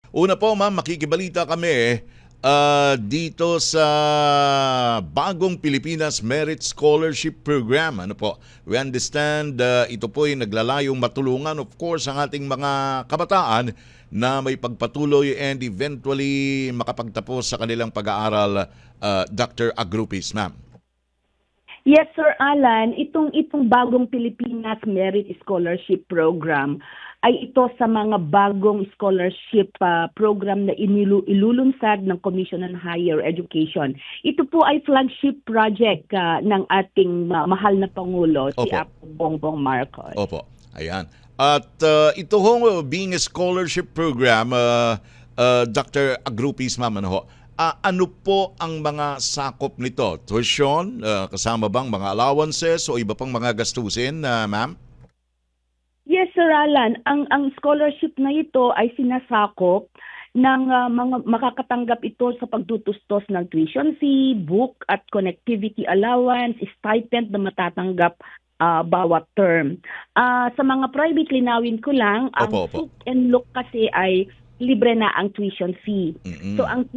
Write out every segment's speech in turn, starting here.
Una po, ma'am, makikibalita kami dito sa Bagong Pilipinas Merit Scholarship Program. Ano po? We understand ito po ay naglalayong matulungan, of course, ang ating mga kabataan na may pagpatuloy and eventually makapagtapos sa kanilang pag-aaral, Dr. Agrupis, ma'am. Yes, Sir Alan, itong Bagong Pilipinas Merit Scholarship Program ay ito sa mga bagong scholarship program na ilulunsad ng Commission on Higher Education. Ito po ay flagship project ng ating mahal na Pangulo, si Apo Bongbong Marcos. Opo, ayan. At ito ho, being a scholarship program, Dr. Agrupis, ma'am, ano po ang mga sakop nito? Tuition, kasama bang mga allowances o iba pang mga gastusin, ma'am? Yes, Sir Alan. Ang scholarship na ito ay sinasakop ng mga makakatanggap ito sa pagtutustos ng tuition fee, book at connectivity allowance, stipend na matatanggap bawat term. Sa mga private, linawin ko lang, ang Book and Look kasi ay libre na ang tuition fee. Mm-hmm. So ang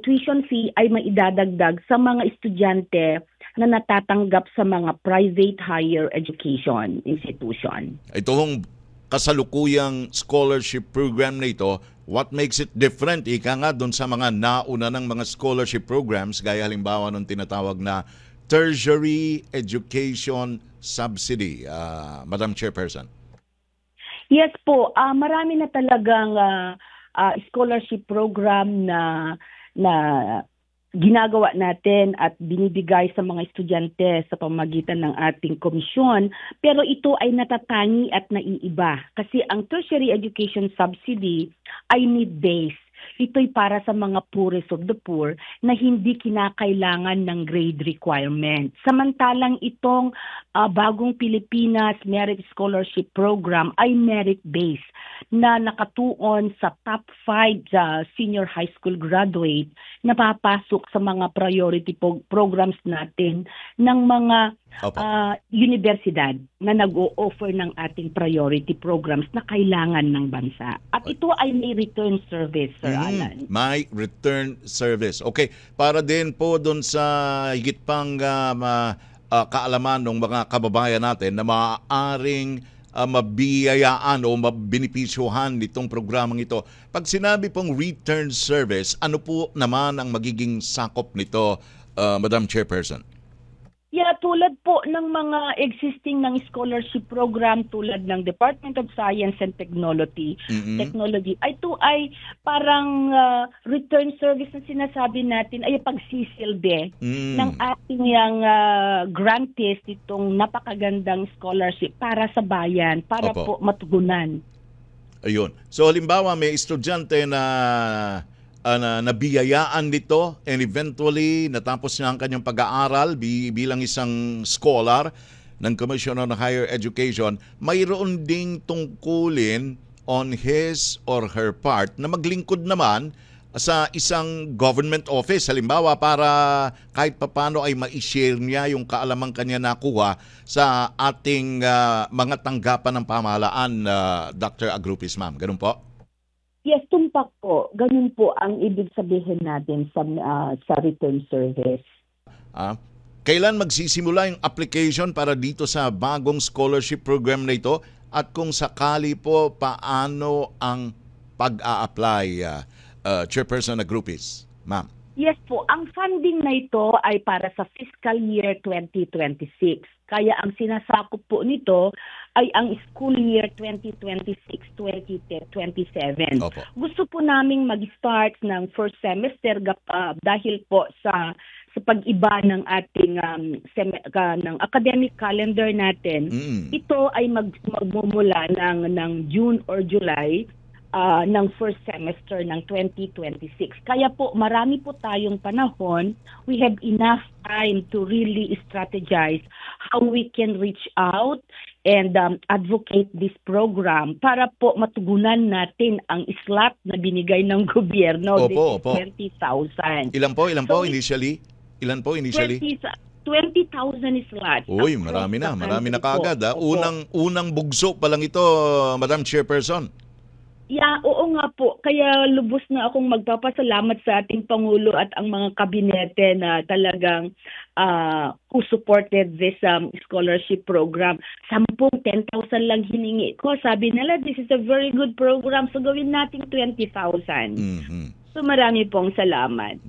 tuition fee ay maidadagdag sa mga estudyante na natatanggap sa mga private higher education institution. Itong kasalukuyang scholarship program na ito, what makes it different? Ika nga doon sa mga nauna ng mga scholarship programs, gaya halimbawa nung tinatawag na tertiary education subsidy, Madam Chairperson. Yes po, marami na talagang scholarship program na ginagawa natin at binibigay sa mga estudyante sa pamamagitan ng ating komisyon, pero ito ay natatangi at naiiba kasi ang tertiary education subsidy ay need-based. Ito'y para sa mga poorest of the poor na hindi kinakailangan ng grade requirement. Samantalang itong Bagong Pilipinas Merit Scholarship Program ay merit-based na nakatuon sa top 5 senior high school graduate na papasok sa mga priority programs natin ng mga universidad na nag-o-offer ng ating priority programs na kailangan ng bansa. At ito ay may return service, Sir Alan. May return service. Okay, para din po doon sa higit pang kaalaman ng mga kababayan natin na maaaring mabiyayaan o mabinipisyuhan nitong programang ito. Pag sinabi pong return service, ano po naman ang magiging sakop nito, Madam Chairperson? Yeah, tulad po ng mga existing ng scholarship program tulad ng Department of Science and Technology, ito ay parang return service na sinasabi natin ay pagsisilbi ng ating grantees itong napakagandang scholarship para sa bayan, para po matugunan. Ayun. So halimbawa may estudyante na nabiyayaan nito and eventually natapos niya ang kanyang pag-aaral bilang isang scholar ng Commission on Higher Education, mayroon ding tungkulin on his or her part na maglingkod naman sa isang government office, halimbawa para kahit papano ay ma-share niya yung kaalamang kanya nakuha sa ating mga tanggapan ng pamahalaan, Dr. Agrupis, ma'am. Ganun po? Yes, tumpak po. Ganun po ang ibig sabihin natin sa return service. Kailan magsisimula yung application para dito sa bagong scholarship program na ito? At kung sakali po, paano ang pag-a-apply, Chairperson Agrupis, ma'am? Yes po, ang funding na ito ay para sa fiscal year 2026. Kaya ang sinasakop po nito ay ang school year 2026-2027. Gusto po naming mag-start ng first semester dahil po sa pag-iba ng ating ng academic calendar natin. Ito ay magmumula ng June or July ng first semester ng 2026. Kaya po marami po tayong panahon. We have enough time to really strategize how we can reach out and advocate this program para po matugunan natin ang slot na binigay ng gobyerno, 20,000. Ilan po initially? 20,000 slots. Uy, marami na kaagad. Unang bugso pa lang ito, Madam Chairperson. Yeah, oo nga po. Kaya lubos na akong magpapasalamat sa ating Pangulo at ang mga kabinete na talagang who supported this scholarship program. 10,000 lang hiningi ko. Sabi nila, this is a very good program. So gawin natin 20,000. Mhm. So marami pong salamat.